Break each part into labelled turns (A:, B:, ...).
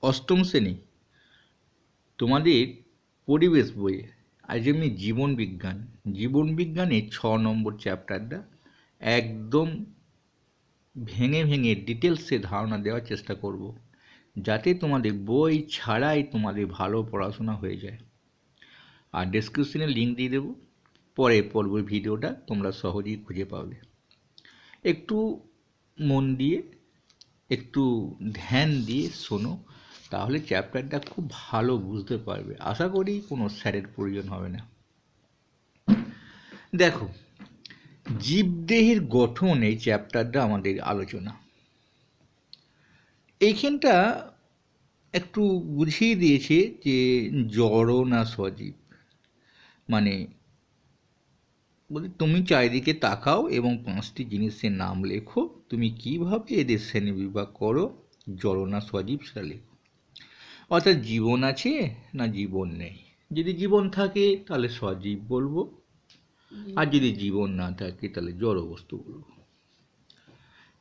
A: অষ্টম শ্রেণী তোমাদের পরিবেশ বইয়ে আজ আমি জীবন বিজ্ঞানে 6 নম্বর চ্যাপ্টারটা একদম ভেঙে ভেঙে ডিটেলসে ধারণা দেওয়ার চেষ্টা করব, যাতে তোমাদের বই ছাড়াই তোমাদের ভালো পড়াশোনা হয়ে যায়। আর ডেসক্রিপশনে লিঙ্ক দিয়ে দেবো, পরে পরবর্তী ভিডিওটা তোমরা সহজেই খুঁজে পাবে। একটু মন দিয়ে একটু ধ্যান দিয়ে শোনো, তাহলে চ্যাপ্টারটা খুব ভালো বুঝতে পারবে। আশা করি কোনো স্যারের প্রয়োজন হবে না। দেখো, জীবদেহের গঠন এই চ্যাপ্টারটা আমাদের আলোচনা। এইখানটা একটু বুঝিয়ে দিয়েছে যে জড় না সজীব, মানে তুমি চারিদিকে তাকাও এবং 5টি জিনিসের নাম লেখো, তুমি কিভাবে এদের শ্রেণী বিভাগ করো, জড় না সজীব সেটা লেখো। অর্থাৎ জীবন আছে না জীবন নেই। যদি জীবন থাকে তাহলে সজীব বলবো, আর যদি জীবন না থাকে তাহলে জড় বস্তু বলবো।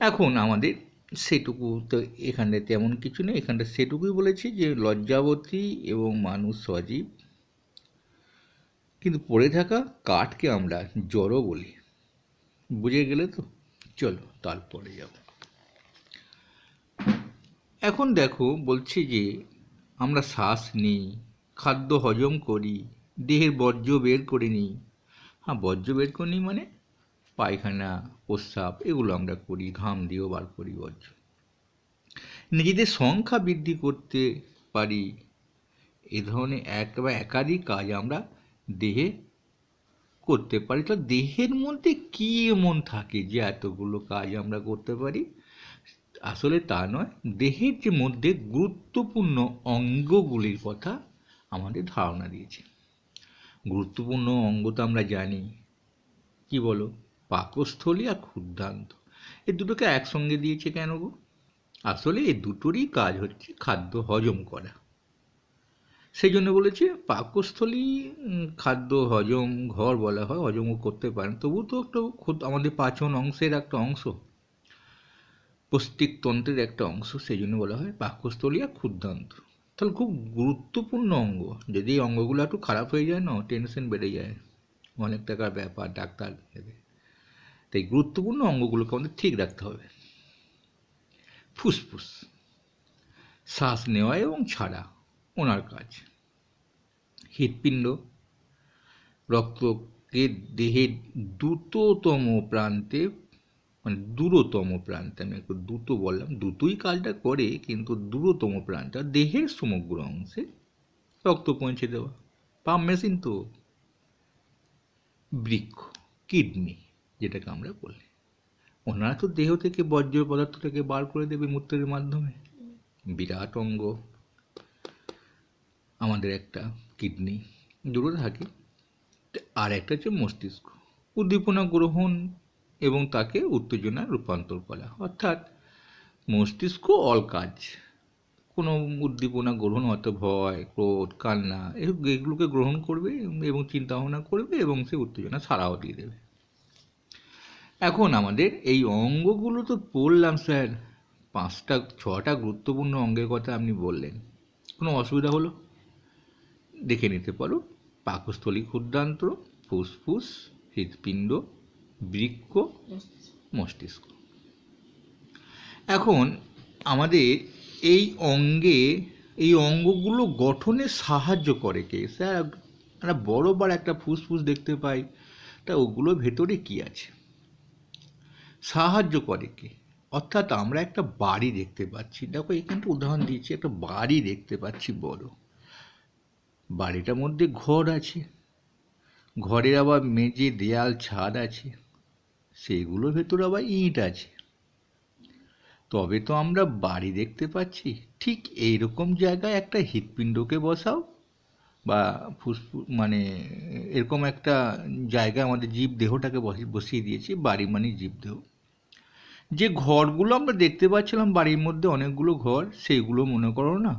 A: এখন আমাদের সেটুকু তো এখানে তেমন কিছু নেই, এখানটা সেটুকুই বলেছি যে লজ্জাবতী এবং মানুষ সজীব, কিন্তু পড়ে থাকা কাঠকে আমরা জড় বলি। বুঝে গেলে তো? চলো তারপরে যাব। এখন দেখো, বলছি যে আমরা শ্বাস নিই, খাদ্য হজম করি, দেহের বর্জ্য বের করে নিই। হ্যাঁ, বর্জ্য বের করে নিই মানে পায়খানা, প্রস্রাব এগুলো আমরা করি, ঘাম দিয়েও বার করি বর্জ্য। নিজেদের সংখ্যা বৃদ্ধি করতে পারি। এ ধরনের এক বা একাধিক কাজ আমরা দেহে করতে পারি। তো দেহের মধ্যে কি এমন থাকে যে এতগুলো কাজ আমরা করতে পারি? আসলে তা নয়, দেহের যে মধ্যে গুরুত্বপূর্ণ অঙ্গগুলির কথা আমাদের ধারণা দিয়েছে। গুরুত্বপূর্ণ অঙ্গ তো আমরা জানি, কি বলো? পাকস্থলী আর ক্ষুদ্রান্ত, এই দুটোকে একসঙ্গে দিয়েছে কেন গো? আসলে এই দুটোরই কাজ হচ্ছে খাদ্য হজম করা। সেই জন্য বলেছে পাকস্থলী খাদ্য হজম ঘর বলা হয়, হজমও করতে পারেন, তবু তো একটা আমাদের পাচন অংশের একটা অংশ, পৌষ্টিকতন্ত্রের একটা অংশ, সেই জন্য বলা হয় পাকস্থলী আর ক্ষুদ্রান্ত। তাহলে খুব গুরুত্বপূর্ণ অঙ্গ। যদি এই অঙ্গগুলো একটু খারাপ হয়ে যায় না, টেনশন বেড়ে যায়, অনেক টাকার ব্যাপার, ডাক্তার দেবে। তাই গুরুত্বপূর্ণ অঙ্গগুলোকে আমাদের ঠিক রাখতে হবে। ফুসফুস, শ্বাস নেওয়া এবং ছাড়া ওনার কাজ। হৃৎপিণ্ড, রক্তকে দেহের দ্রুততম প্রান্তে, মানে দূরতম প্রান্তে, আমি একটু দ্রুত বললাম, দ্রুতই কাজটা করে, কিন্তু দূরতম প্রান্তে দেহের সমগ্র অংশে রক্ত পৌঁছে দেওয়া। পাম্প মেশিন তো। বৃক্ক, কিডনি যেটাকে আমরা বলি, ওনারা তো দেহ থেকে বর্জ্য পদার্থটাকে বার করে দেবে মূত্রের মাধ্যমে। বিরাট অঙ্গ আমাদের একটা কিডনি, দুটো থাকে। আর একটা হচ্ছে মস্তিষ্ক, উদ্দীপনা গ্রহণ এবং তাকে উত্তেজনায় রূপান্তর করা। অর্থাৎ মস্তিষ্ক অল কাজ, কোনো উদ্দীপনা গ্রহণ, অর্থাৎ ভয়, ক্রোধ, কান্না, এগুলোকে গ্রহণ করবে এবং চিন্তা ভাবনা করবে এবং সে উত্তেজনা ছাড়াও দিয়ে দেবে। এখন আমাদের এই অঙ্গগুলো তো পড়লাম স্যার, 6টা গুরুত্বপূর্ণ অঙ্গের কথা আপনি বললেন, কোনো অসুবিধা হলো? দেখে নিতে পারো। পাকস্থলী, ক্ষুদ্রান্ত, ফুসফুস, হৃৎপিণ্ড, বৃক্ক, মস্তিষ্ক। এখন আমাদের এই অঙ্গগুলো গঠনে সাহায্য করে কে স্যার? আমরা বড়বার একটা ফুসফুস দেখতে পাই, তা ওগুলোর ভেতরে কি আছে? সাহায্য করে কে? অর্থাৎ আমরা একটা বাড়ি দেখতে পাচ্ছি, দেখো এখানটা উদাহরণ দিয়েছি, একটা বাড়ি দেখতে পাচ্ছি বড়। বাড়িটার মধ্যে ঘর আছে, ঘরের আবার মেঝে, দেয়াল, ছাদ আছে, সেগুলোর ভেতরে আবার ইট আছে, তবে তো আমরা বাড়ি দেখতে পাচ্ছি। ঠিক এইরকম জায়গায় একটা হৃৎপিণ্ডকে বসাও, বা ফুসফুস, মানে এরকম একটা জায়গায় আমাদের জীবদেহটাকে বসিয়ে দিয়েছি। বাড়ি মানে জীবদেহ। যে ঘরগুলো আমরা দেখতে পাচ্ছিলাম বাড়ির মধ্যে, অনেকগুলো ঘর, সেইগুলো মনে করো না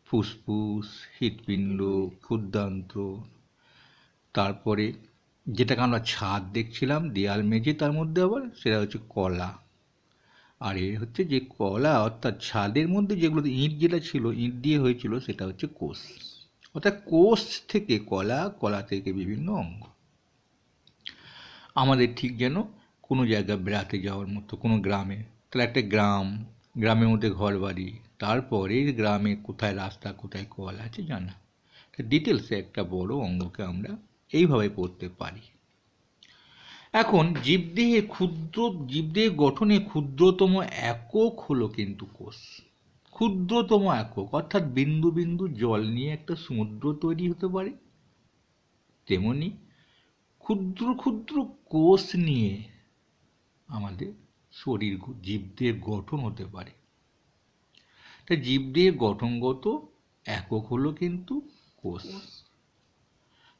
A: ফুসফুস, হৃৎপিণ্ড, ক্ষুদ্রান্ত। তারপরে যেটাকে আমরা ছাদ দেখছিলাম, দেয়াল মেঝে, তার মধ্যে আবার সেটা হচ্ছে কলা। আর এর হচ্ছে যে কলা অর্থাৎ ছাদের মধ্যে যেগুলো ইঁট যেটা ছিল, ইঁট দিয়ে হয়েছিল, সেটা হচ্ছে কোষ। অর্থাৎ কোষ থেকে কলা, কলা থেকে বিভিন্ন অঙ্গ। আমাদের ঠিক যেন কোনো জায়গায় বেড়াতে যাওয়ার মতো কোনো গ্রামে, তাহলে একটা গ্রাম, গ্রামের মধ্যে ঘর বাড়ি, তারপরে গ্রামে কোথায় রাস্তা, কোথায় কল আছে জানা। ডিটেলসে একটা বড় অঙ্গকে আমরা এইভাবে পড়তে পারি। এখন জীবদেহের গঠনে ক্ষুদ্রতম একক হলো কিন্তু কোষ। ক্ষুদ্রতম একক অর্থাৎ বিন্দু বিন্দু জল নিয়ে একটা সমুদ্র তৈরি হতে পারে, তেমনি ক্ষুদ্র ক্ষুদ্র কোষ নিয়ে আমাদের শরীর, জীবদেহের গঠন হতে পারে। তাই জীবদেহের গঠনগত একক হলো কিন্তু কোষ।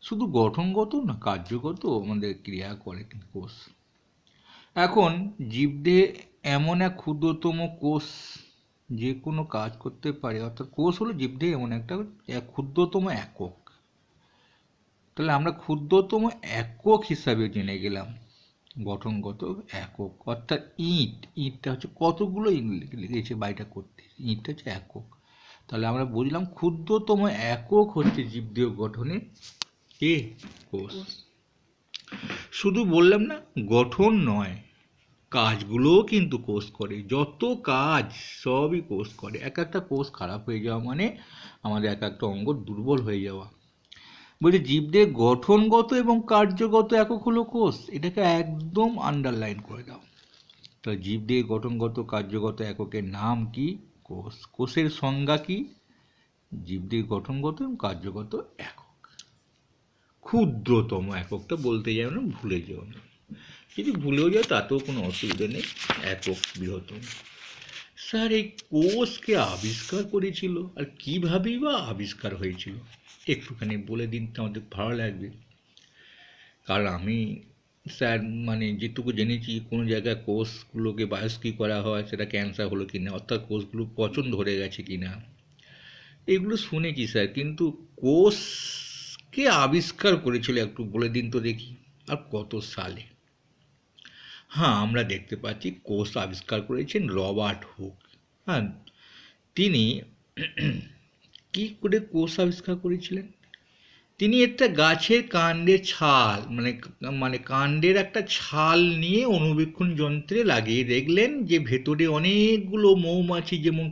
A: শুধু গঠনগত না, কার্যগত আমাদের ক্রিয়া করে কিন্তু কোষ। এখন জীবদেহে এমন এক ক্ষুদ্রতম কোষ যে কোনো কাজ করতে পারে, অর্থাৎ কোষ হলো জীবদেহে এমন একটা ক্ষুদ্রতম একক। তাহলে আমরা ক্ষুদ্রতম একক হিসাবে জেনে গেলাম গঠনগত একক, অর্থাৎ ইঁটটা হচ্ছে কতগুলো ইঁট লিখেছে বাড়িটা করতে, ইঁটটা হচ্ছে একক। তাহলে আমরা বুঝলাম ক্ষুদ্রতম একক হচ্ছে জীবদেহ গঠনের কে? কোষ। শুধু বললাম না গঠন নয়, কাজগুলোও কিন্তু কোষ করে। যত কাজ সবই কোষ করে। এক একটা কোষ খারাপ হয়ে যাওয়া মানে আমাদের এক একটা অঙ্গ দুর্বল হয়ে যাওয়া। বলছে জীবদের গঠনগত এবং কার্যগত একক হলো কোষ। এটাকে একদম আন্ডারলাইন করে দাও। তো জীবদের গঠনগত কার্যগত এককের নাম কি? কোষ। কোষের সংজ্ঞা কি? জীবদের গঠনগত এবং কার্যগত একক। ক্ষুদ্রতম এককটা বলতে যাও না, ভুলে যেও না। যদি ভুলেও যাও তাতেও কোনো অসুবিধা নেই, একক বৃহত্তম। স্যার এই কোষকে আবিষ্কার করেছিল আর কীভাবেই বা আবিষ্কার হয়েছিল একটুখানি বলে দিন তো, আমাদের ভালো লাগবে। কারণ আমি স্যার যেটুকু জেনেছি, কোনো জায়গায় কোষগুলোকে বায়োপসি করা হয়, সেটা ক্যান্সার হলো কি না, অর্থাৎ কোষগুলো পচন ধরে গেছে কি না, এগুলো শুনেছি স্যার। কিন্তু কোষকে আবিষ্কার করেছিল একটু বলে দিন তো দেখি, আর কত সালে? হ্যাঁ, আমরা দেখতে পাচ্ছি কোষ আবিষ্কার করেছেন রবার্ট হুক। হ্যাঁ, তিনি কি করে কোষ আবিষ্কার করেছিলেন? তিনি একটা গাছের কাণ্ডের ছাল কাণ্ডের একটা ছাল নিয়ে অণুবীক্ষণ যন্ত্রে লাগিয়ে দেখলেন যে ভেতরে অনেকগুলো মৌমাছি, যেমন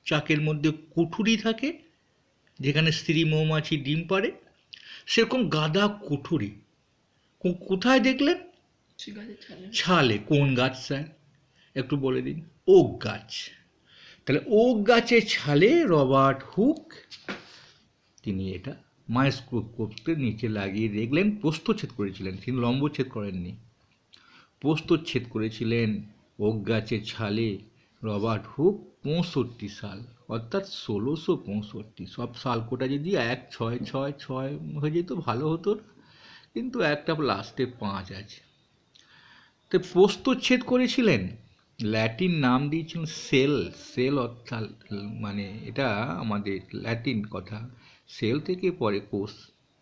A: চাকের মধ্যে কুঠুরি থাকে যেখানে স্ত্রী মৌমাছি ডিম পাড়ে, সেরকম গাদা কুঠুরি। কোথায় দেখলেন? ছালে। কোন গাছ স্যার একটু বলে দিন? ওক গাছ। তাহলে ওক গাছের ছালে রবার্ট হুক তিনি এটা মাইক্রোস্কোপকে নিচে লাগিয়ে দেখলেন, প্রস্থচ্ছেদ করেছিলেন, তিনি লম্বচ্ছেদ করেননি, প্রস্থচ্ছেদ করেছিলেন ওক গাছের ছালে রবার্ট হুক 65 সাল, অর্থাৎ 1665। সব সাল কোটা যদি 1666 হয়ে যেত ভালো হতো, কিন্তু একটা লাস্টে 5 আছে। তো প্রস্থচ্ছেদ করেছিলেন, ল্যাটিন নাম দিয়েছিলেন সেল অর্থাৎ এটা আমাদের ল্যাটিন কথা, সেল থেকে পরে কোষ,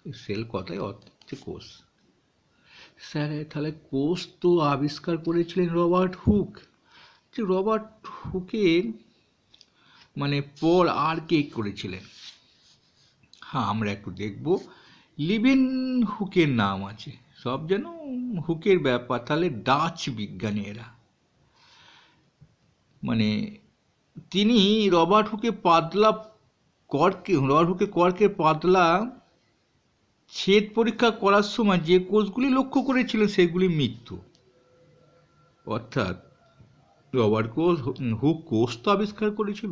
A: সেল কথায় অর্থ হচ্ছে কোষ। স্যার তাহলে কোষ তো আবিষ্কার করেছিলেন রবার্ট হুক। রবার্ট হুকের পর আর কে করেছিলেন? হ্যাঁ, আমরা একটু দেখব। লিভেন হুকের নাম আছে, সব যেন হুকের ব্যাপার। তাহলে ডাচ বিজ্ঞানী এরা, তিনি রবার্ট হুকের কর্কের পাতলা ছেদ পরীক্ষা করার সময় যে কোষগুলি লক্ষ্য করেছিলেন সেগুলি মৃত্যু। অর্থাৎ রবার্ট হুক কোষ তো আবিষ্কার করেছিল,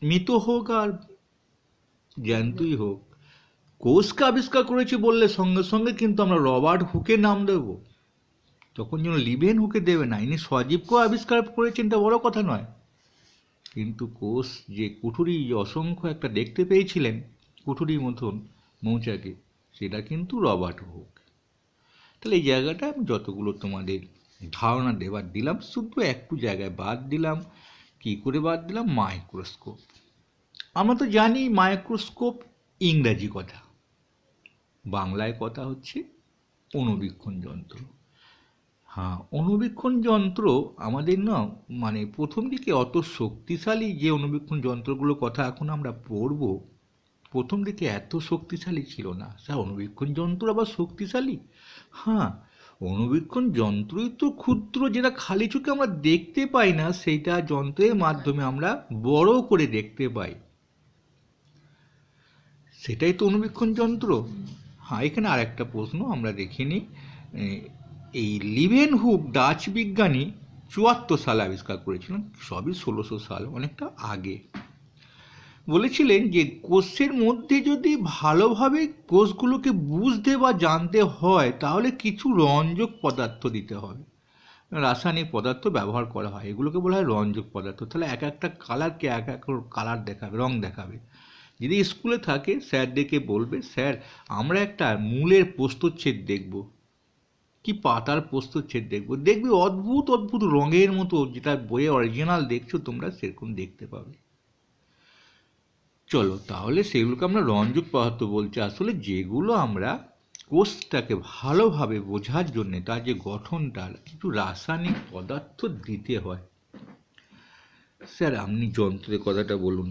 A: মৃত হোক আর জ্যান্তই হোক, কোষকে আবিষ্কার করেছে বললে সঙ্গে সঙ্গে কিন্তু আমরা রবার্ট হুকের নাম দেব, তখন যেন লিভেন হুকে দেবে না। ইনি সজীবকেও আবিষ্কার করেছেন, এটা বড় কথা নয়, কিন্তু কোষ যে কুঠুরি অসংখ্য একটা দেখতে পেয়েছিলেন কুঠুরির মতন মৌচাকে, সেটা কিন্তু রবার্ট হুক। তাহলে এই জায়গাটা আমি যতগুলো তোমাদের ধারণা দেবার দিলাম, শুধু একটু জায়গায় বাদ দিলাম। কি করে বাদ দিলাম? মাইক্রোস্কোপ। আমরা তো জানি মাইক্রোস্কোপ ইংরাজি কথা, বাংলায় কথা হচ্ছে অণুবীক্ষণ যন্ত্র। হ্যাঁ, অণুবীক্ষণ যন্ত্র আমাদের না মানে প্রথম দিকে অত শক্তিশালী যে অণুবীক্ষণ যন্ত্রগুলোর কথা এখন আমরা পড়ব, প্রথম দিকে এত শক্তিশালী ছিল না। স্যার অণুবীক্ষণ যন্ত্র আবার শক্তিশালী? হ্যাঁ, অণুবীক্ষণ যন্ত্রই তো ক্ষুদ্র, যেটা খালি চোখে আমরা দেখতে পাই না, সেইটা যন্ত্রের মাধ্যমে আমরা বড় করে দেখতে পাই, সেটাই তো অণুবীক্ষণ যন্ত্র। হ্যাঁ, এখানে আর একটা প্রশ্ন আমরা দেখে নিই। এই লিভেনহুক ডাচ বিজ্ঞানী 74 সালে আবিষ্কার করেছিলেন, সবই 1600 সাল, অনেকটা আগে। বলেছিলেন যে কোষের মধ্যে যদি ভালোভাবে কোষগুলোকে বুঝতে বা জানতে হয় তাহলে কিছু রঞ্জক পদার্থ দিতে হবে, রাসায়নিক পদার্থ ব্যবহার করা হয়, এগুলোকে বলা হয় রঞ্জক পদার্থ। তাহলে এক একটা কালারকে এক এক কালার দেখাবে, রং দেখাবে। যদি স্কুলে থাকে স্যার ডেকে বলবে, স্যার আমরা একটা মূলের প্রস্থচ্ছেদ দেখব, কি পাতার প্রস্থচ্ছেদ দেখব, দেখবি অদ্ভুত অদ্ভুত রঙের মতো, যেটা বইয়ে অরিজিনাল দেখছো তোমরা সেরকম দেখতে পাবে। চলো তাহলে সেগুলোকে আমরা রঞ্জক পদার্থ বলছি। আসলে যেগুলো আমরা কোষটাকে ভালোভাবে বোঝার জন্য তার যে গঠনটা কিছু রাসায়নিক পদার্থ দিতে হয়। স্যার আপনি যন্ত্রের কথাটা বলুন।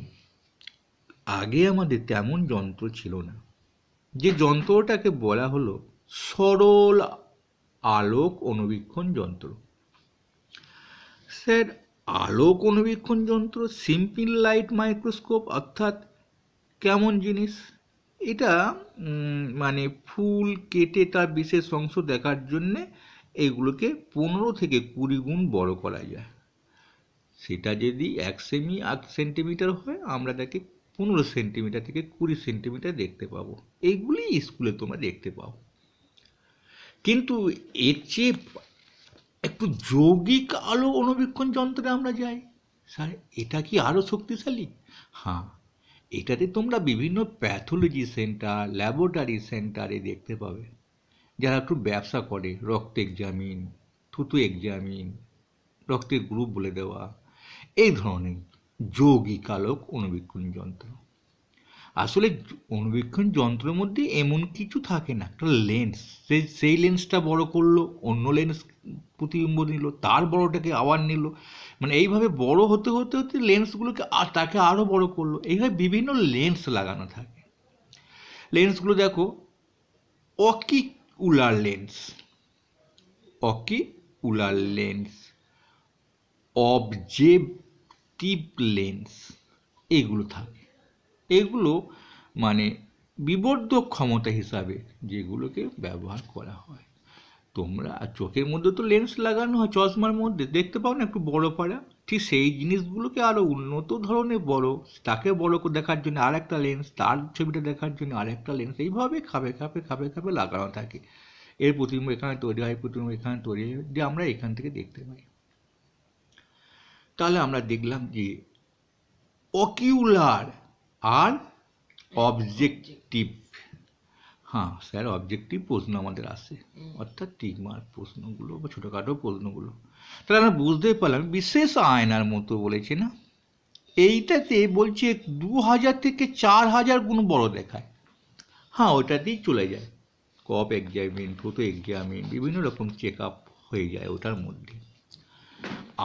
A: আগে আমাদের তেমন যন্ত্র ছিল না, যে যন্ত্রটাকে বলা হলো সরল আলোক অণুবীক্ষণ যন্ত্র। স্যার আলোক অণুবীক্ষণ যন্ত্র, সিম্পল লাইট মাইক্রোস্কোপ অর্থাৎ কেমন জিনিস? এটা মানে ফুল কেটে তার বিশেষ অংশ দেখার জন্যে এগুলোকে 15 থেকে 20 গুণ বড় করা যায়। সেটা যদি 1 সেন্টিমিটার হয় আমরা তাকে 15 সেন্টিমিটার থেকে 20 সেন্টিমিটার দেখতে পাবো। এইগুলি স্কুলে তোমরা দেখতে পাও। কিন্তু এর চেয়ে একটু যৌগিক আলো অণুবীক্ষণ যন্ত্রে আমরা যাই। স্যার এটা কি আরও শক্তিশালী? হ্যাঁ, এটাতে তোমরা বিভিন্ন প্যাথোলজি সেন্টার, ল্যাবরেটরি সেন্টারে দেখতে পাবে, যারা একটু ব্যবসা করে, রক্ত এক্সামিন, থুতু এক্সামিন, রক্তের গ্রুপ বলে দেওয়া, এই ধরনের যৌগিক আলোক অণুবীক্ষণ যন্ত্র। আসলে অণুবীক্ষণ যন্ত্রের মধ্যে এমন কিছু থাকে না, একটা লেন্স, সেই লেন্সটা বড় করলো, অন্য লেন্স প্রতিবিম্ব নিল, তার বড়টাকে আবার নিল, মানে এইভাবে বড় হতে হতে হতে লেন্সগুলোকে আর তাকে আরও বড় করলো, এইভাবে বিভিন্ন লেন্স লাগানো থাকে। লেন্সগুলো দেখো, ocular lens, ocular lens, objective lens, এগুলো থাকে। এগুলো মানে বিবর্ধক ক্ষমতা হিসাবে যেগুলোকে ব্যবহার করা হয়। তোমরা চোখের মধ্যে তো লেন্স লাগানো হয়, চশমার মধ্যে দেখতে পাও না একটু বড় পাড়া, ঠিক সেই জিনিসগুলোকে আরও উন্নত ধরনের বড়, তাকে বড় করে দেখার জন্য আর একটা লেন্স, তার ছবিটা দেখার জন্য আর একটা লেন্স, এইভাবে খাপে খাপে খাপে খাপে লাগানো থাকে। এর প্রতিবিম্ব এখানে তৈরি হয়, প্রতিবিম্ব এখানে তৈরি হয়, যে আমরা এখান থেকে দেখতে পাই। তাহলে আমরা দেখলাম যে অকিউলার আর অবজেক্টিভ। হ্যাঁ স্যার, অবজেক্টিভ প্রশ্ন আমাদের আসে, অর্থাৎ টিকমার্ক প্রশ্নগুলো বা ছোটোখাটো প্রশ্নগুলো। তাহলে আমরা বুঝতে পারলাম বিশেষ আয়নার মতো বলেছে না, এইটাতে বলছে 2000 থেকে 4000 গুণ বড় দেখায়। হ্যাঁ, ওটাতেই চলে যায়, কপ এক্সামিন, থুতু এক্সামিন, বিভিন্ন রকম চেক আপ হয়ে যায় ওটার মধ্যে।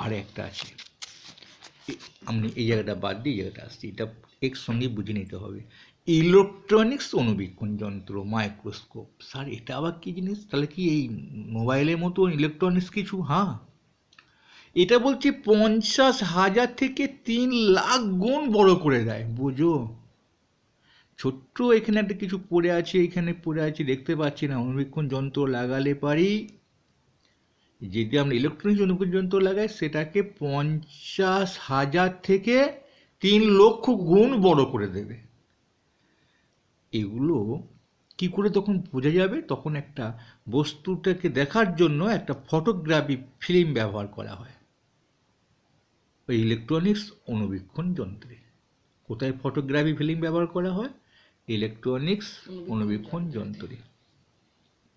A: আর একটা আছে, আমি এই জায়গাটা বাদ দিয়ে এই জায়গাটা আসছি, এটা একসঙ্গে বুঝে নিতে হবে। ইলেকট্রনিক্স অণুবীক্ষণ যন্ত্র, মাইক্রোস্কোপ। স্যার এটা আবার কী জিনিস? তাহলে কি এই মোবাইলের মতো ইলেকট্রনিক্স কিছু? হ্যাঁ, এটা বলছে 50,000 থেকে 3 লাখ গুণ বড় করে দেয়, বুঝো। ছোট্ট এখানে একটা কিছু পড়ে আছে, এখানে পড়ে আছে, দেখতে পাচ্ছি না। অণুবীক্ষণ যন্ত্র লাগালে পারি, যদি আমরা ইলেকট্রনিক্স অণুবীক্ষণ যন্ত্র লাগাই সেটাকে 50,000 থেকে 3 লক্ষ গুণ বড় করে দেবে। এগুলো কি করে তখন বোঝা যাবে? তখন একটা বস্তুটাকে দেখার জন্য একটা ফটোগ্রাফি ফিল্ম ব্যবহার করা হয় ওই ইলেকট্রনিক্স অণুবীক্ষণ যন্ত্রে। কোথায় ফটোগ্রাফি ফিল্ম ব্যবহার করা হয়? ইলেকট্রনিক্স অণুবীক্ষণ যন্ত্রে।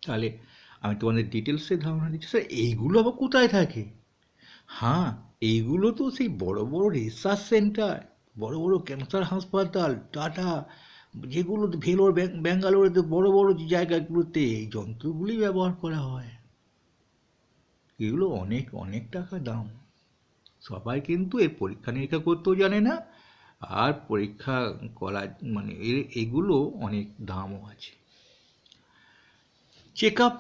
A: তাহলে আমি তোমাদের ডিটেলসে ধারণা দিচ্ছি। স্যার এইগুলো আবার কোথায় থাকে? হ্যাঁ, এইগুলো তো সেই বড় বড় রিসার্চ সেন্টার, বড় বড় ক্যান্সার হাসপাতাল, টাটা, যেগুলো ভেলোর, ব্যাঙ্গালোরেতে বড় বড় যে জায়গাগুলোতে এই যন্ত্রগুলি ব্যবহার করা হয়। এগুলো অনেক অনেক টাকা দাম। সবাই কিন্তু এর পরীক্ষা নিরীক্ষা করতেও জানে না, আর পরীক্ষা করা মানে এগুলো অনেক দামও আছে। চেক আপ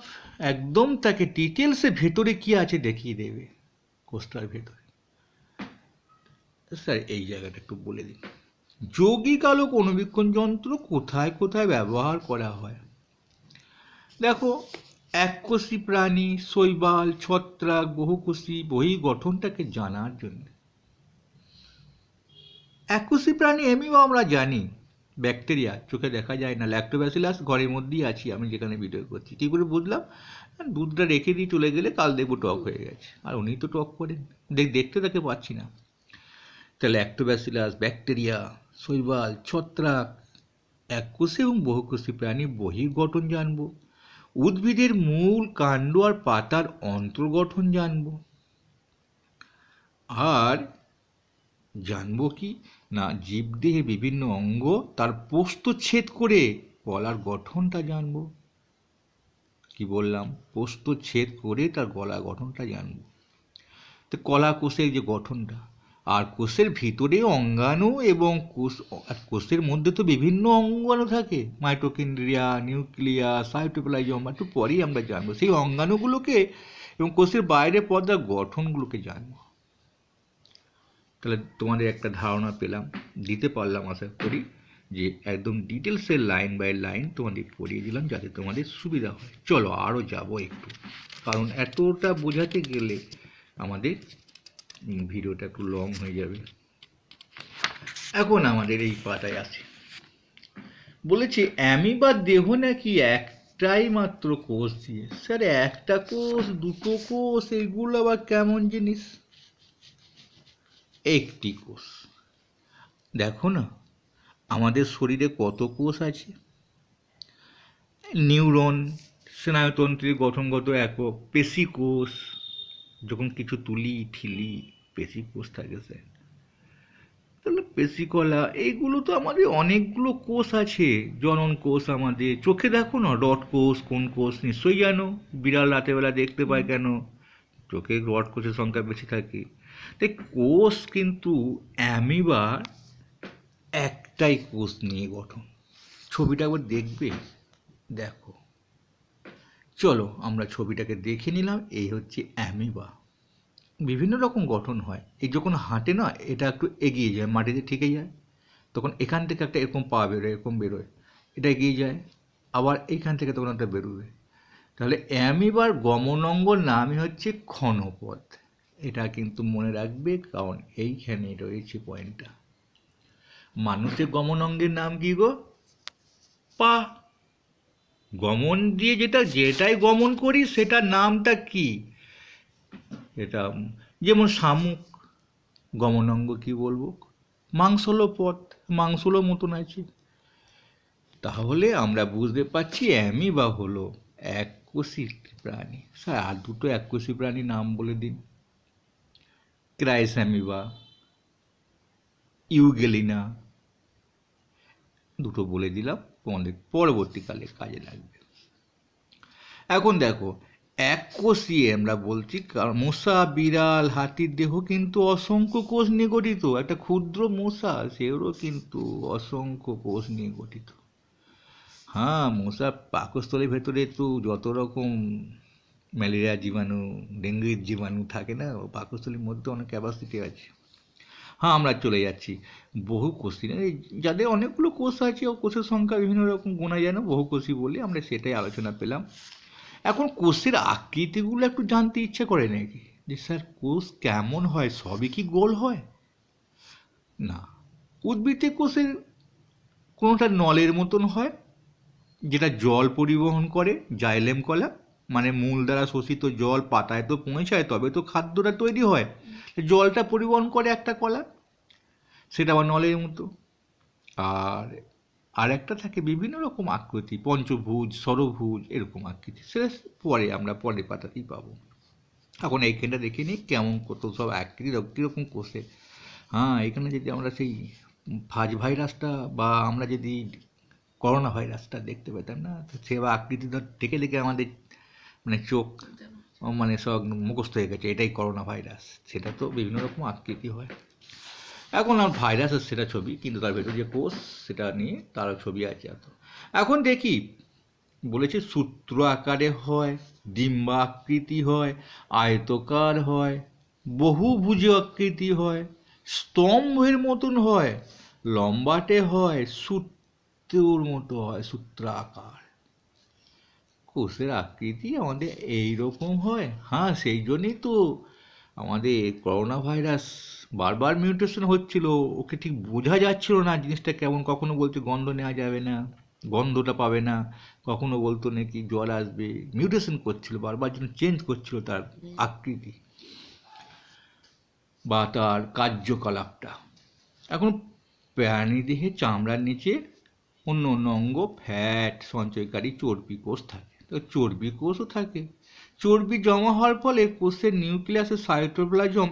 A: একদম তাকে ডিটেলসে ভেতরে কি আছে দেখিয়ে দেবে কোষটার ভেতরে। স্যার এই জায়গাটা একটু বলে দিন, যৌগিক আলোক অণুবীক্ষণ যন্ত্র কোথায় কোথায় ব্যবহার করা হয়? দেখো, এককোষী প্রাণী, শৈবাল, ছত্রাক, বহুকোষী বহিঃগঠনটাকে জানার জন্য। এককোষী প্রাণী এমনিও আমরা জানি, ব্যাকটেরিয়া চোখে দেখা যায় না, ল্যাক্টোব্যাসিলাস ঘরের মধ্যেই আছি, আমি যেখানে ভিডিও করছি। কী করে বুঝলাম? দুধটা রেখে দিয়ে চলে গেলে কাল দেখবো টক হয়ে গেছে, আর উনি তো টক করেন, দেখতে তাকে পাচ্ছি না। তাহলে ল্যাক্টোব্যাসিলাস, ব্যাকটেরিয়া, শৈবাল, ছত্রাক, এককোষী এবং বহুকোষী প্রাণী বহির্গঠন জানব। উদ্ভিদের মূল, কাণ্ড আর পাতার অন্তর্গঠন জানব। আর জানবো কি না, জীবদেহে বিভিন্ন অঙ্গ তার প্রস্থচ্ছেদ করে গলার গঠনটা জানবো। কি বললাম? প্রস্থচ্ছেদ করে তার গলা গঠনটা জানবো। তো কলা কোষের যে গঠনটা, আর কোষের ভিতরে অঙ্গাণু এবং কোষের মধ্যে তো বিভিন্ন অঙ্গাণু থাকে, মাইটোকন্ড্রিয়া, নিউক্লিয়াস, সাইটোপ্লাজম, একটু পরেই আমরা জানবো সেই অঙ্গাণুগুলোকে এবং কোষের বাইরে পর্দার গঠনগুলোকে জানবো। তাহলে তোমাদের একটা ধারণা পেলাম, দিতে পারলাম আশা করি, যে একদম ডিটেলসের লাইন বাই লাইন তোমাদের পড়িয়ে দিলাম যাতে তোমাদের সুবিধা হয়। চলো আরও যাব একটু, কারণ এতটা বোঝাতে গেলে আমাদের ভিডিওটা একটু লং হয়ে যাবে। এখন আমাদের এই পাতায় আছে, বলেছে অ্যামিবার দেহ নাকি একটাই মাত্র কোষ দিয়ে। স্যার একটা কোষ, দুটো কোষ, এগুলো আবার কেমন জিনিস? একটি কোষ। দেখো না আমাদের শরীরে কত কোষ আছে। নিউরন, স্নায়ুতন্ত্রের গঠনগত একক, পেশি কোষ, যখন কিছু তুলি ঠিলি পেশি কোষ থাকে স্যার। তাহলে পেশিকলা, এইগুলো তো আমাদের অনেকগুলো কোষ আছে। জনন কোষ আমাদের চোখে দেখো না, রড কোষ, কোন কোষ নিশ্চয়ই জানো। বিড়াল রাতেরবেলা দেখতে পায় কেন? চোখে রড কোষের সংখ্যা বেশি থাকে। তাই কোষ কিন্তু অ্যামিবার একটাই কোষ নিয়ে গঠন। ছবিটা একবার দেখবে, দেখো। চলো আমরা ছবিটাকে দেখে নিলাম। এই হচ্ছে অ্যামিবা। বিভিন্ন রকম গঠন হয়। এই যখন হাঁটে না, এটা একটু এগিয়ে যায়, মাটিতে ঠেকে যায়, তখন এখান থেকে একটা এরকম পা বেরোয়, এরকম বেরোয়, এটা এগিয়ে যায়, আবার এইখান থেকে তখন একটা বেরোবে। তাহলে অ্যামিবার গমনাঙ্গর নামই হচ্ছে ক্ষণপথ। এটা কিন্তু মনে রাখবে, কারণ এইখানে রয়েছে পয়েন্টটা। মানুষের গমনাঙ্গের নাম কি গো? পা। গমন দিয়ে যেটাই গমন করি সেটার নামটা কি? এটা যেমন শামুক, গমনাঙ্গ কি বলবো? মাংসলো পথ, মাংসলো মতন আছে। তাহলে আমরা বুঝতে পারছি অ্যামিবা হলো এককোষী প্রাণী। স্যার আর দুটো এককোষী প্রাণীর নাম বলে দিন। ক্রাইস্যামিবা, ইউগেলিনা, দুটো বলে দিলাম, তোমাদের পরবর্তীকালে কাজে লাগবে। এখন দেখো, এককোষী আমরা বলছি কারণ মশা, বিড়াল, হাতির দেহ কিন্তু অসংখ্য কোষ নিয়ে গঠিত। একটা ক্ষুদ্র মশা, সেও কিন্তু অসংখ্য কোষ নিয়ে গঠিত। হ্যাঁ, মশার পাকস্থলীর ভেতরে তো যত রকম ম্যালেরিয়া জীবাণু, ডেঙ্গুর জীবাণু থাকে না, ও পাকস্থলীর মধ্যে অনেক ক্যাপাসিটি আছে। হ্যাঁ, আমরা চলে যাচ্ছি বহুকোষী, যাদের অনেকগুলো কোষ আছে ও কোষের সংখ্যা বিভিন্ন রকম গোনা যায় না, বহুকোষী বলে আমরা সেটাই আলোচনা পেলাম। এখন কোষের আকৃতিগুলো একটু জানতে ইচ্ছে করে নাকি, যে স্যার কোষ কেমন হয়? সবই কি গোল হয়? না, উদ্ভিদের কোষের কোনোটা নলের মতন হয়, যেটা জল পরিবহন করে, জাইলেম কলা, মানে মূল দ্বারা শোষিত জল পাতায় তো পৌঁছায়, তবে তো খাদ্যটা তৈরি হয়। জলটা পরিবহন করে একটা কলা, সেটা আবার নলের মতো। আর একটা থাকে বিভিন্ন রকম আকৃতি, পঞ্চভুজ, ষড়ভুজ, এরকম আকৃতি, সেটা পরে আমরা পরের পাতাতেই পাবো। এখন এইখানটা দেখে নিই কেমন কত সব আকৃতি কীরকম কোষে। হ্যাঁ, এখানে যদি আমরা সেই ফাজ ভাইরাসটা বা আমরা যদি করোনা ভাইরাসটা দেখতে পেতাম না, তো সেবা আকৃতি দেখে দেখে আমাদের মানে চোখ মানে সব মুখস্থ হয়ে গেছে এটাই করোনা ভাইরাস। সেটা তো বিভিন্ন রকম আকৃতি হয়। এখন আর ভাইরাসের সেটা ছবি, কিন্তু তার ভেতর যে কোষ সেটা নিয়ে তার ছবি আছে এত। এখন দেখি বলেছে সূত্র আকারে হয়, ডিম্বাকৃতি হয়, আয়তকার হয়, বহুভুজ আকৃতি হয়, স্তম্ভের মতন হয়, লম্বাটে হয়, সূত্রের মতো হয়, সূত্রাকার। কোষের আকৃতি আমাদের এইরকম হয়। হ্যাঁ, সেই জন্যই তো আমাদের করোনা ভাইরাস বারবার মিউটেশন হচ্ছিল। ওকে ঠিক বোঝা যাচ্ছিল না জিনিসটা কেমন। কখনো বলছে গন্ধ নেওয়া যাবে না, গন্ধটা পাবে না, কখনো বলতো নাকি জ্বর আসবে। মিউটেশন করছিল বারবার, যেন চেঞ্জ করছিল তার আকৃতি বা তার কার্যকলাপটা। এখন প্রাণীদেহে চামড়ার নিচে অন্য অন্য অঙ্গ, ফ্যাট সঞ্চয়কারী চর্বি কোষ থাকে। তো চর্বি কোষও থাকে। চর্বি জমা হওয়ার ফলে কোষের নিউক্লিয়াসের সাইটোপ্লাজম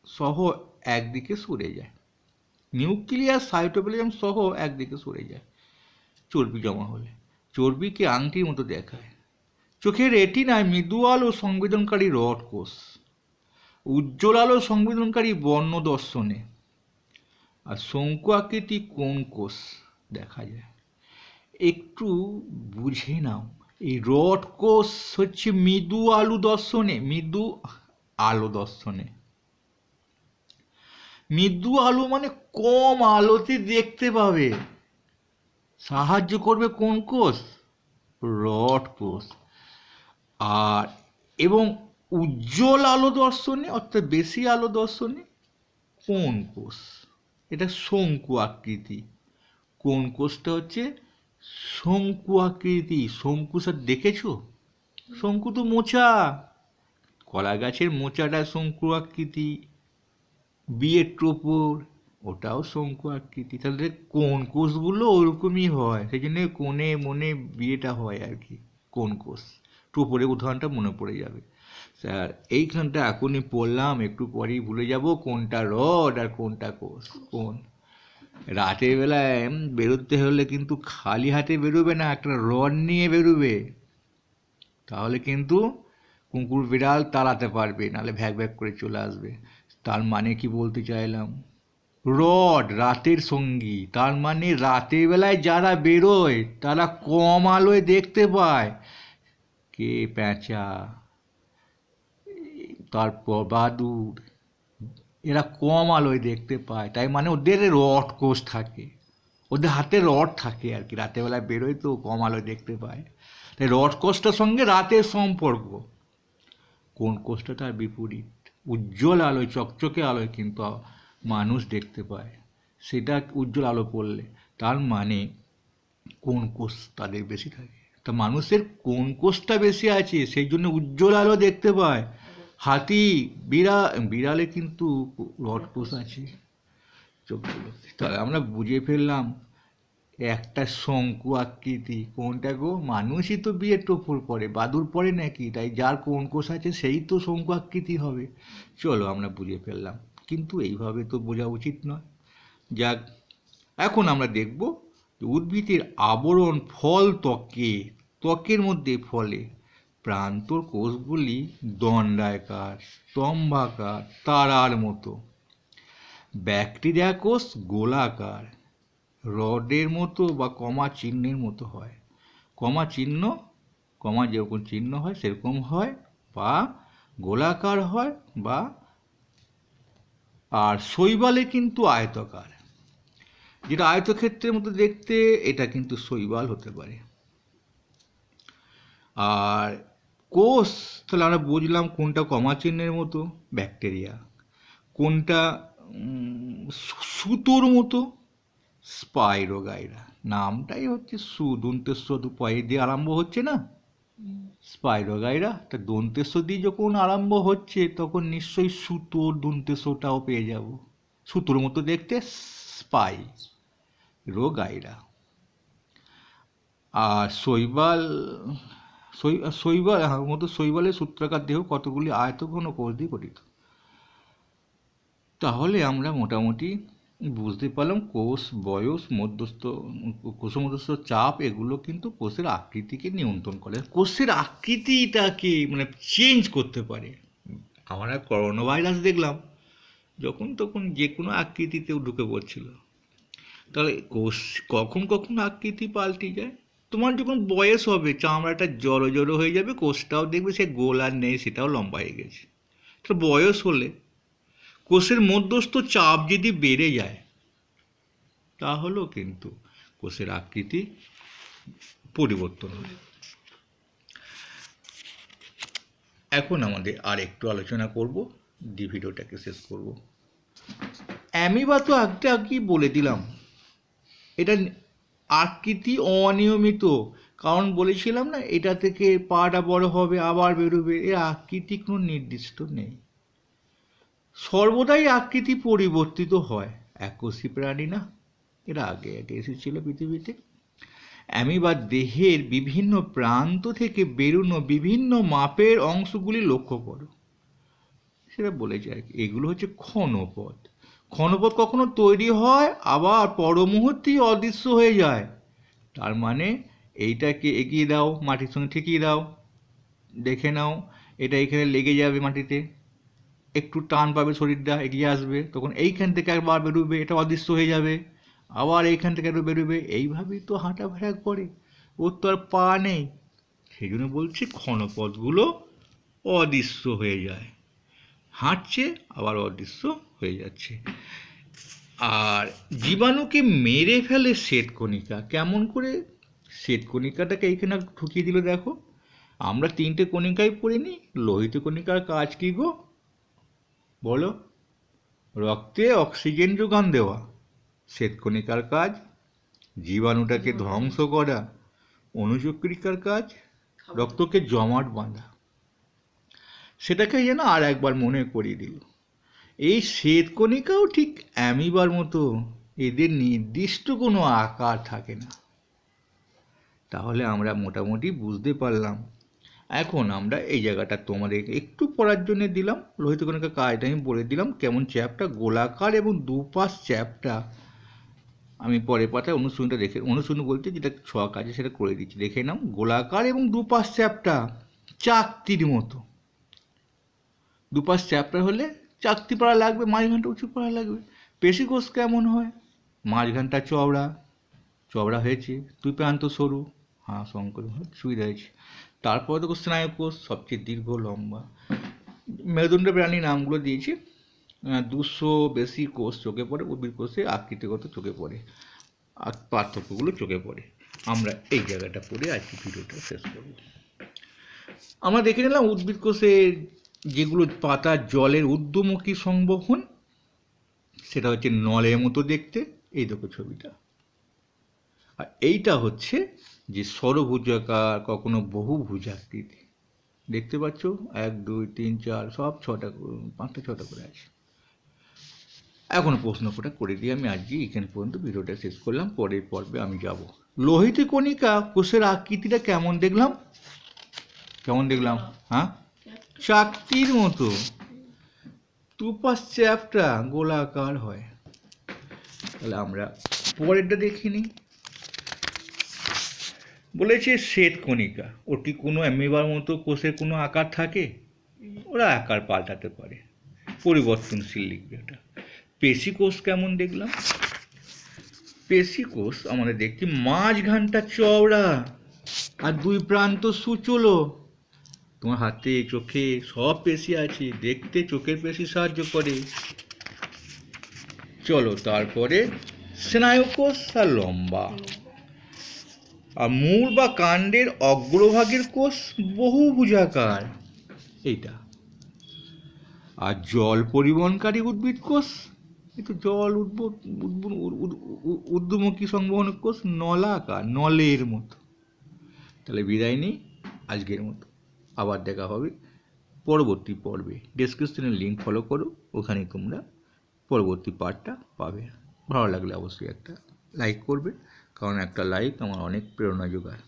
A: সহ একদিকে সরে যায়। নিউক্লিয়াস সাইটোপ্লাজম সহ একদিকে সরে যায় চর্বি জমা হলে। চর্বিকে আংটির মতো দেখায়। চোখের রেটিনায় মৃদু আলো সংবেদনকারী রড কোষ, উজ্জ্বল আলো সংবেদনকারী বর্ণদর্শনে আর শঙ্কু আকৃতি কোণ কোষ দেখা যায়। একটু বুঝে নাও, এই রড কোষ হচ্ছে মৃদু আলো দর্শনে, মৃদু আলো দর্শনে। মৃদু আলো মানে কম আলোতে দেখতে পাবে। সাহায্য করবে কোন কোষ? রড কোষ। আর এবং উজ্জ্বল আলো দর্শনে, অর্থাৎ বেশি আলো দর্শনে কোন কোষ। এটা শঙ্কু আকৃতি। কোন কোষটা হচ্ছে শঙ্কু আকৃতি। শঙ্কু স্যার দেখেছো? শঙ্কু তো মোচা, কলা গাছের মোচাটা শঙ্কু আকৃতি। বিয়ের টোপর ওটাও শঙ্কু আকৃতি। তাহলে কোন কোষগুলো ওরকমই হয়, সেই জন্য কোণে মনে বিয়েটা হয় আর কি। কোন কোষ, টোপরের উদাহরণটা মনে পড়ে যাবে। স্যার এইখানটা এখনই পড়লাম, একটু পরেই ভুলে যাব কোনটা রড আর কোনটা কোষ। কোন রাতের বেলায় বেরোতে হলে কিন্তু খালি হাতে বেরোবে না, একটা রড নিয়ে বেরোবে। তাহলে কিন্তু কুকুর বিড়াল তাড়াতে পারবে, নাহলে ভ্যাক ভ্যাক করে চলে আসবে। তার মানে কি বলতে চাইলাম? রড রাতের সঙ্গী। তার মানে রাতের বেলায় যারা বেরোয় তারা কম আলোয় দেখতে পায়। কে? প্যাঁচা, তারপর বাদুড়, এরা কম আলোয় দেখতে পায়। তাই মানে ওদের রড কোষ থাকে, ওদের হাতে রড থাকে আর কি। রাতের বেলায় বেরোয় তো কম আলোয় দেখতে পায়, তাই রড কোষটার সঙ্গে রাতের সম্পর্ক। কোন কোষটা তার বিপরীত, উজ্জ্বল আলোয়, চকচকে আলোয় কিন্তু মানুষ দেখতে পায়। সেটা উজ্জ্বল আলো পড়লে, তার মানে কোন কোষ তাদের বেশি থাকে। তা মানুষের কোন কোষটা বেশি আছে, সেই জন্য উজ্জ্বল আলো দেখতে পায়। হাতি, বিড়ালে কিন্তু রড কোষ আছে চোখগুলো। তাহলে আমরা বুঝে ফেললাম একটা শঙ্কু আকৃতি। কোনটা গো? মানুষই তো বিয়ের টোপর পরে, বাদুর পরে নাকি? তাই যার কোন কোষ আছে সেই তো শঙ্কু আকৃতি হবে। চলো আমরা বুঝে ফেললাম, কিন্তু এইভাবে তো বোঝা উচিত নয়। যাক, এখন আমরা দেখব উদ্ভিদের আবরণ ফল ত্বকে, ত্বকের মধ্যে ফলে প্রান্তর কোষগুলি দণ্ডাকার, স্তম্ভাকার, তারার মতো। ব্যাকটেরিয়া কোষ গোলাকার, রডের মতো বা কমা চিহ্নের মতো হয়। কমা চিহ্ন, কমা যেরকম চিহ্ন হয় সেরকম হয়, বা গোলাকার হয়, বা আর শৈবালে কিন্তু আয়তাকার। যেটা আয়তক্ষেত্রের মতো দেখতে, এটা কিন্তু শৈবাল হতে পারে। আর কোষ, তাহলে আমরা বুঝলাম কোনটা কমা চিহ্নের মতো, ব্যাকটেরিয়া, কোনটা সুতোর মতো, স্পাইরোগাইরা। নামটাই হচ্ছে দন্তেশ্ব পয়ে দিয়ে আরম্ভ হচ্ছে না, স্পাইরোগাইরা। তা দন্তেশ্ব দিয়ে যখন আরম্ভ হচ্ছে তখন নিশ্চয়ই সুতোর দন্তেশ্বটাও পেয়ে যাব। সুতোর মতো দেখতে স্পাইরোগাইরা। আর শৈবাল, শৈবালের সূত্রাকার দেহ কতগুলি আয়তঘন কোষ দিয়ে গঠিত। তাহলে আমরা মোটামুটি বুঝতে পারলাম কোষ, বয়স, মধ্যস্থ, কোষমধ্যস্থ চাপ এগুলো কিন্তু কোষের আকৃতিকে নিয়ন্ত্রণ করে, কোষের আকৃতিটাকে মানে চেঞ্জ করতে পারে। আমরা করোনা ভাইরাস দেখলাম যখন তখন যে কোনো আকৃতিতেও ঢুকে পড়ছিল। তাহলে কোষ কখন কখন আকৃতি পাল্টে যায়। তোমার যখন বয়স হবে চামড়াটা জড়ো জড়ো হয়ে যাবে, কোষটাও দেখবে সে গোল আর নেই, সেটাও লম্বা হয়ে গেছে। তো বয়স হলে কোষের মধ্যস্থ চাপ যদি বেড়ে যায় তাহলেও কিন্তু কোষের আকৃতি পরিবর্তন হয়। এখন আমাদের আর একটু আলোচনা করব, দিয়ে ভিডিওটাকে শেষ করব। অ্যামিবা তো আগে বলে দিলাম, এটা আকৃতি অনিয়মিত, কারণ বলেছিলাম না এটা থেকে পাটা বড় হবে আবার বেরোবে, এর আকৃতি কোনো নির্দিষ্ট নেই, সর্বদাই আকৃতি পরিবর্তিত হয়। এককোষী প্রাণী না, এরা আগে এসেছিল পৃথিবীতে। অ্যামিবা দেহের বিভিন্ন প্রান্ত থেকে বেরোনো বিভিন্ন মাপের অংশগুলি লক্ষ্য করো। সেটা বলে যায় এগুলো হচ্ছে ক্ষণপথ। ক্ষণপথ কখনো তৈরি হয় আবার পর মুহূর্তেই অদৃশ্য হয়ে যায়। তার মানে এইটাকে এগিয়ে দাও, মাটির সঙ্গে ঠেকিয়ে দাও, দেখে নাও এটা এখানে লেগে যাবে মাটিতে, একটু টান পাবে, শরীরটা এগিয়ে আসবে, তখন এইখান থেকে একবার বেরোবে, এটা অদৃশ্য হয়ে যাবে, আবার এইখান থেকে একটু বেরোবে, এইভাবেই তো হাঁটাফেরা করে, ওর তো আর পা নেই। সেই জন্য বলছি ক্ষণপথগুলো অদৃশ্য হয়ে যায়, হাঁটছে আবার অদৃশ্য হয়ে যাচ্ছে। আর জীবাণুকে মেরে ফেলে শ্বেতকণিকা। কেমন করে? শ্বেতকণিকাটাকে এইখানে ঢুকিয়ে দিল, দেখো আমরা 3টে কণিকাই পড়িনি। লোহিত কণিকার কাজ কি গো বলো? রক্তে অক্সিজেন যোগান দেওয়া। শ্বেতকণিকার কাজ জীবাণুটাকে ধ্বংস করা। অণুচক্রিকার কাজ রক্তকে জমাট বাঁধা। সেটাকে যেন আর একবার মনে করিয়ে দিল। এই শ্বেতকণিকাও ঠিক অ্যামিবার মতো, এদের নির্দিষ্ট কোনো আকার থাকে না। তাহলে আমরা মোটামুটি বুঝতে পারলাম। এখন আমরা এই জায়গাটা তোমাদের একটু পড়ার জন্য দিলাম, লোহিত কণিকার কাজটা আমি বলে দিলাম কেমন চ্যাপটা, গোলাকার এবং দুপাশ চ্যাপটা। আমি পরের পাতায় অনুশীলনটা দেখে, অনুশীলন বলতে যেটা ছক আছে সেটা করে দিচ্ছি, দেখে নাও। গোলাকার এবং দুপাশ চ্যাপটা চাকতির মতো। দুপাশ চ্যাপটা হলে চাকতি পাড়া লাগবে, মাঝখানটা উঁচু পাড়া লাগবে। পেশিকোষ কেমন হয়? মাঝখানটা চওড়া চওড়া হয়েছে, দুই প্রান্ত সরু, হ্যাঁ সংকর সুবিধা হয়েছে। তারপরে দেখো স্নায়ুকোষ সবচেয়ে দীর্ঘ লম্বা। মেরুদণ্ড প্রাণীর নামগুলো দিয়েছি। 200 বেশি কোষ চোখে পড়ে, উদ্ভিদ কোষে আকৃতিগত চোখে পড়ে, আর পার্থক্যগুলো চোখে পড়ে। আমরা এই জায়গাটা পড়ে আজকে ভিডিওটা শেষ করব। আমরা দেখে নিলাম উদ্ভিদ কোষের যেগুলো পাতা জলের ঊর্ধ্বমুখী সংবহন, সেটা হচ্ছে নলের মতো দেখতে, এই দেখো ছবিটা। আর এইটা হচ্ছে যে ষড়ভুজাকার, কখনো বহুভুজাকৃতি, দেখতে পাচ্ছ 1 2 3 4 সব 6টা 5টা 6টা করে আছে। এখন প্রশ্নটা করে দিয়ে আমি আজকে এখানে পর্যন্ত ভিডিওটা শেষ করলাম। পরের পর্বে আমি যাব। লোহিত কণিকা কোষের আকৃতিটা কেমন দেখলাম? কেমন দেখলাম? হ্যাঁ, চাকতির মতো। দুপাশ চ্যাপটা গোলাকার হয়। তাহলে আমরা পরেরটা দেখিনি। বলেছে শ্বেতকণিকা, ওটি কোনো অ্যামিবার মতো কোষের কোনো আকার থাকে? ওরা আকার পাল্টাতে পারে, পরিবর্তনশীল লিখবে ওটা। পেশিকোষ কেমন দেখলাম? পেশিকোষ আমাদের দেখছি মাঝখানটা চওড়া আর দুই প্রান্ত সুচলো। তোমার হাতে চোখে সব পেশি আছে, দেখতে চোখের পেশি সাহায্য করে। চলো তারপরে স্নায়ুকোষ আর লম্বা। আর মূল বা কাণ্ডের অগ্রভাগের কোষ বহুভুজাকার, এইটা। আর জল পরিবহনকারী উদ্ভিদ কোষ, কিন্তু জল ঊর্ধ্বমুখী সংবহন কোষ নলাকার, নলের মতো। তাহলে বিদায় নেই আজকের মতো, আবার দেখা হবে পরবর্তী পর্বে। ডেসক্রিপশনের লিঙ্ক ফলো করো, ওখানে তোমরা পরবর্তী পার্টটা পাবে। ভালো লাগলে অবশ্যই একটা লাইক করবে, কারণ একটা লাইক আমার অনেক প্রেরণা যোগায়।